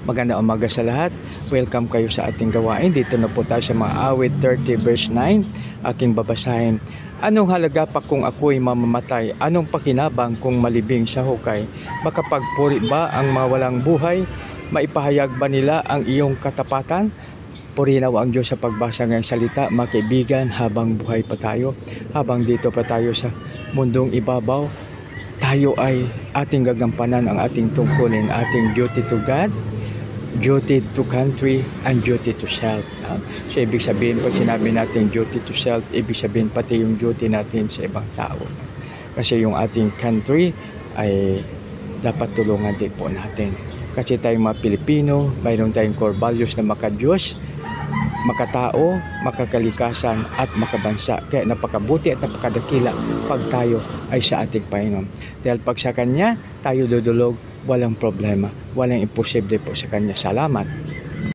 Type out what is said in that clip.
Magandang umaga sa lahat. Welcome kayo sa ating gawain. Dito na po tayo sa mga awit 30 verse 9. Aking babasahin. Anong halaga pa kung ako'y mamamatay? Anong pakinabang kung malibing sa hukay? Makapagpuri ba ang mawalang buhay? Maipahayag ba nila ang iyong katapatan? Purinaw ang Diyos sa pagbasa ng salita, mga kaibigan, habang buhay pa tayo, habang dito pa tayo sa mundong ibabaw, tayo ay ating gagampanan ang ating tungkulin, ating duty to God, duty to country, and duty to self. So ibig sabihin, pag sinabi natin duty to self, ibig sabihin pati yung duty natin sa ibang tao. Kasi yung ating country ay dapat tulungan din po natin. Kasi tayong mga Pilipino, mayroon tayong core values na maka-Diyos, makatao, makakalikasan at makabansa. Kaya napakabuti at napakadakila pag tayo ay sa ating Panginoon. Dahil pag sa Kanya tayo dudulog, walang problema, walang imposible po sa Kanya. Salamat.